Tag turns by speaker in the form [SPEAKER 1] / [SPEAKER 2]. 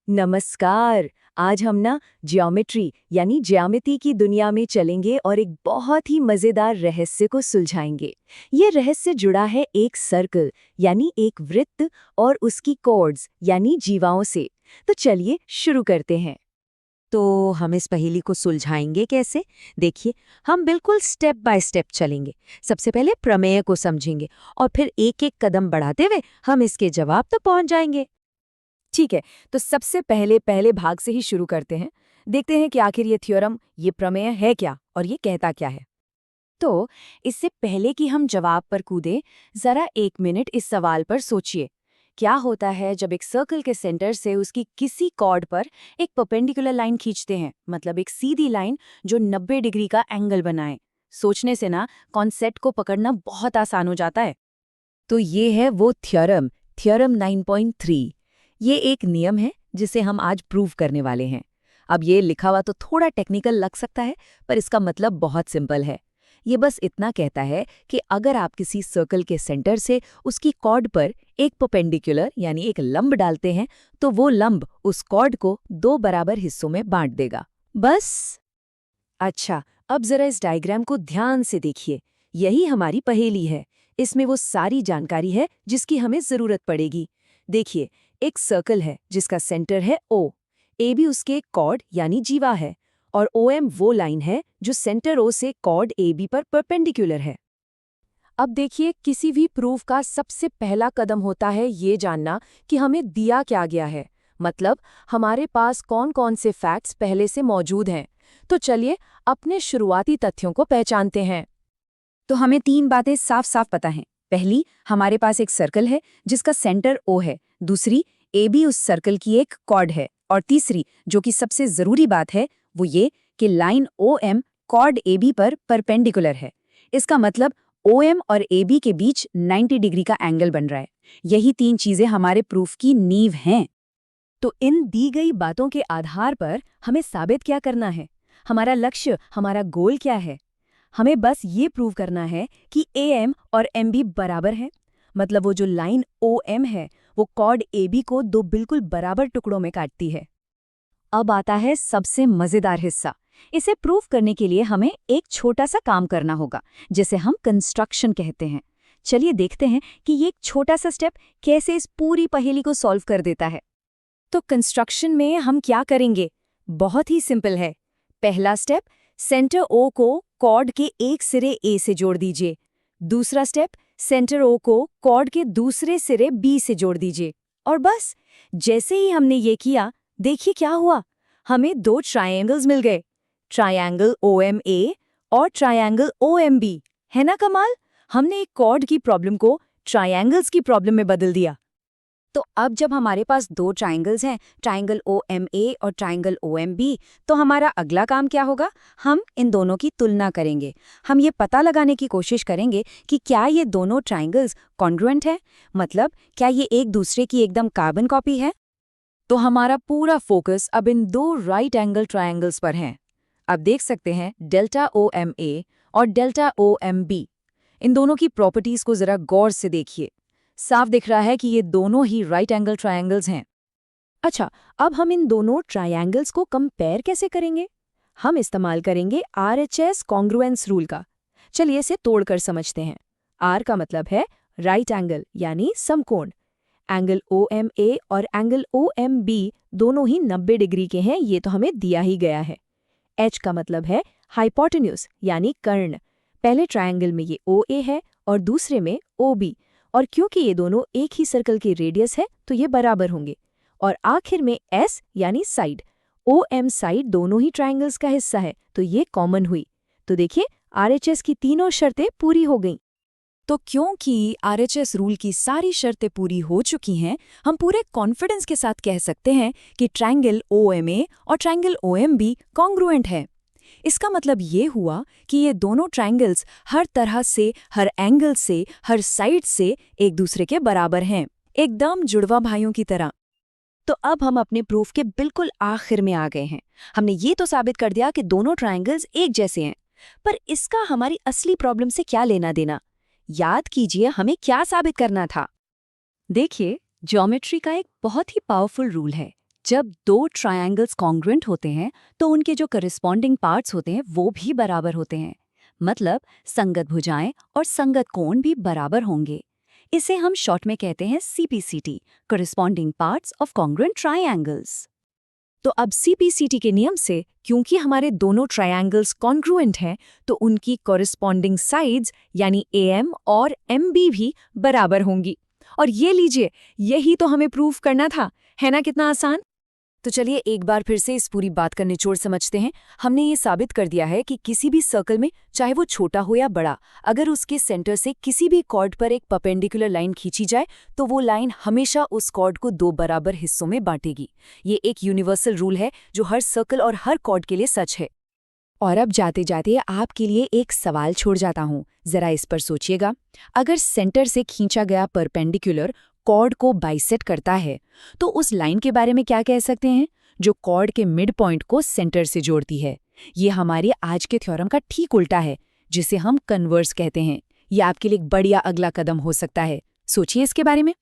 [SPEAKER 1] नमस्कार। आज हम ना ज्योमेट्री यानी ज्यामिति की दुनिया में चलेंगे और एक बहुत ही मजेदार रहस्य को सुलझाएंगे। ये रहस्य जुड़ा है एक सर्कल यानी एक वृत्त और उसकी कॉर्ड्स यानी जीवाओं से। तो चलिए शुरू करते हैं।
[SPEAKER 2] तो हम इस पहेली को सुलझाएंगे कैसे? देखिए, हम बिल्कुल स्टेप बाय स्टेप चलेंगे। सबसे पहले प्रमेय को समझेंगे और फिर एक एक कदम बढ़ाते हुए हम इसके जवाब तक पहुंच जाएंगे।
[SPEAKER 1] ठीक है, तो सबसे पहले पहले भाग से ही शुरू करते हैं। देखते हैं कि आखिर ये थ्योरम, ये प्रमेय है क्या और ये कहता क्या है। तो इससे पहले कि हम जवाब पर कूदें, जरा एक मिनट इस सवाल पर सोचिए। क्या होता है जब एक सर्कल के सेंटर से उसकी किसी कॉर्ड पर एक परपेंडिकुलर लाइन खींचते हैं, मतलब एक सीधी लाइन जो 90 डिग्री का एंगल बनाए। सोचने से ना कॉन्सेप्ट को पकड़ना बहुत आसान हो जाता है।
[SPEAKER 2] तो ये है वो थ्योरम, थ्योरम 9.3। ये एक नियम है जिसे हम आज प्रूव करने वाले हैं। अब ये लिखा हुआ तो थोड़ा टेक्निकल लग सकता है, पर इसका मतलब बहुत सिंपल है। ये बस इतना कहता है कि अगर आप किसी सर्कल के सेंटर से उसकी कॉर्ड पर एक परपेंडिकुलर यानी एक लंब डालते हैं, तो वो लंब उस कॉर्ड को 2 बराबर हिस्सों में बांट देगा। बस।
[SPEAKER 1] अच्छा, अब जरा इस डायग्राम को ध्यान से देखिए। यही हमारी पहेली है। इसमें वो सारी जानकारी है जिसकी हमें जरूरत पड़ेगी। देखिए, एक सर्कल है जिसका सेंटर है O, ए भी उसके कॉर्ड यानी जीवा है, और OM वो लाइन है जो सेंटर O से कॉर्ड AB पर परपेंडिकुलर है। अब देखिए, किसी भी प्रूफ का सबसे पहला कदम होता है ये जानना कि हमें दिया क्या गया है, मतलब हमारे पास कौन कौन से फैक्ट्स पहले से मौजूद हैं। तो चलिए अपने शुरुआती तथ्यों को पहचानते हैं।
[SPEAKER 2] तो हमें 3 बातें साफ साफ पता हैं। पहली, हमारे पास एक सर्कल है जिसका सेंटर O है। दूसरी, ए भी उस सर्कल की एक कॉर्ड है। और तीसरी, जो कि सबसे जरूरी बात है, वो ये कि लाइन OM कॉर्ड AB पर परपेंडिकुलर है। इसका मतलब OM और AB के बीच 90 डिग्री का एंगल बन रहा है। यही 3 चीजें हमारे प्रूफ की नींव हैं।
[SPEAKER 1] तो इन दी गई बातों के आधार पर हमें साबित क्या करना है? हमारा लक्ष्य, हमारा गोल क्या है? हमें बस ये प्रूव करना है कि AM और MB बराबर है। मतलब वो जो लाइन OM है, वो कॉर्ड AB को 2 बिल्कुल बराबर टुकड़ों में काटती है। अब आता है सबसे मजेदार हिस्सा। इसे प्रूव करने के लिए हमें एक छोटा सा काम करना होगा, जिसे हम कंस्ट्रक्शन कहते हैं। चलिए देखते हैं कि ये एक छोटा सा स्टेप कैसे इस पूरी पहेली को सॉल्व कर देता है। तो कंस्ट्रक्शन में हम क्या करेंगे? बहुत ही सिंपल है। पहला स्टेप, सेंटर O को कॉर्ड के एक सिरे A से जोड़ दीजिए। दूसरा स्टेप, सेंटर O को कॉर्ड के दूसरे सिरे B से जोड़ दीजिए। और बस, जैसे ही हमने ये किया, देखिए क्या हुआ। हमें 2 ट्रायंगल्स मिल गए, ट्रायंगल OMA और ट्रायंगल OMB। है ना कमाल? हमने एक कॉर्ड की प्रॉब्लम को ट्रायंगल्स की प्रॉब्लम में बदल दिया।
[SPEAKER 2] तो अब जब हमारे पास 2 ट्राइंगल्स हैं, ट्राइंगल OMA और ट्राइंगल OMB, तो हमारा अगला काम क्या होगा? हम इन दोनों की तुलना करेंगे। हम ये पता लगाने की कोशिश करेंगे कि क्या ये दोनों ट्राइंगल्स कॉन्ग्रुएंट हैं, मतलब क्या ये एक दूसरे की एकदम कार्बन कॉपी है।
[SPEAKER 1] तो हमारा पूरा फोकस अब इन 2 राइट एंगल ट्रायंगल्स पर है। अब देख सकते हैं डेल्टा OMA और डेल्टा OMB। इन दोनों की प्रॉपर्टीज को जरा गौर से देखिए। साफ दिख रहा है कि ये दोनों ही राइट एंगल ट्रायंगल्स हैं। अच्छा, अब हम इन दोनों ट्रायंगल्स को कंपेयर कैसे करेंगे? हम इस्तेमाल करेंगे RHS कॉन्ग्रुएंस रूल का। चलिए इसे तोड़कर समझते हैं। R का मतलब है राइट एंगल यानी समकोण। एंगल OMA और एंगल OMB दोनों ही 90 डिग्री के हैं, ये तो हमें दिया ही गया है। H का मतलब है हाइपोटेन्यूज यानी कर्ण। पहले ट्रायंगल में ये OA है और दूसरे में OB, और क्योंकि ये दोनों एक ही सर्कल की रेडियस है तो ये बराबर होंगे। और आखिर में S यानी साइड। OM साइड दोनों ही ट्रायंगल्स का हिस्सा है, तो ये कॉमन हुई। तो देखिए, RHS की तीनों शर्तें पूरी हो गईं। तो क्योंकि RHS रूल की सारी शर्तें पूरी हो चुकी हैं, हम पूरे कॉन्फिडेंस के साथ कह सकते हैं कि ट्रायंगल OMA और ट्रायंगल OMB कॉन्ग्रुएंट है। इसका मतलब ये हुआ कि ये दोनों ट्रायंगल्स हर तरह से, हर एंगल से, हर साइड से एक दूसरे के बराबर हैं, एकदम जुड़वा भाइयों की तरह। तो अब हम अपने प्रूफ के बिल्कुल आखिर में आ गए हैं। हमने ये तो साबित कर दिया कि दोनों ट्रायंगल्स एक जैसे हैं, पर इसका हमारी असली प्रॉब्लम से क्या लेना देना? याद कीजिए हमें क्या साबित करना था। देखिए, ज्योमेट्री का एक बहुत ही पावरफुल रूल है
[SPEAKER 3] जब दो ट्रायंगल्स कॉन्ग्रुएंट होते हैं तो उनके जो करस्पॉन्डिंग पार्ट्स होते हैं वो भी बराबर होते हैं। मतलब संगत भुजाएं और संगत कोण भी बराबर होंगे। इसे हम शॉर्ट में कहते हैं CPCT, corresponding parts of congruent triangles.
[SPEAKER 2] तो अब CPCT के नियम से क्योंकि हमारे दोनों ट्रायंगल्स कॉन्ग्रुएंट हैं तो उनकी कॉरेस्पॉन्डिंग साइड्स यानी AM और MB भी बराबर होंगी। और ये लीजिए, यही तो हमें प्रूव करना था, है ना? कितना आसान। तो चलिए एक बार फिर से इस पूरी बात का निचोड़ समझते हैं। हमने ये साबित कर दिया है कि किसी भी सर्कल में, चाहे वो छोटा हो या बड़ा, अगर उसके सेंटर से किसी भी कॉर्ड पर एक परपेंडिकुलर लाइन खींची जाए तो वो लाइन हमेशा उस कॉर्ड को दो बराबर हिस्सों में बांटेगी। ये एक यूनिवर्सल रूल है जो हर सर्कल और हर कॉर्ड के लिए सच है। और अब जाते जाते आपके लिए एक सवाल छोड़ जाता हूँ, जरा इस पर सोचिएगा। अगर सेंटर से खींचा गया परपेंडिकुलर कॉर्ड को बाइसेक्ट करता है तो उस लाइन के बारे में क्या कह सकते हैं जो कॉर्ड के मिड पॉइंट को सेंटर से जोड़ती है? ये हमारे आज के थ्योरम का ठीक उल्टा है, जिसे हम कन्वर्स कहते हैं। ये आपके लिए एक बढ़िया अगला कदम हो सकता है। सोचिए इसके बारे में।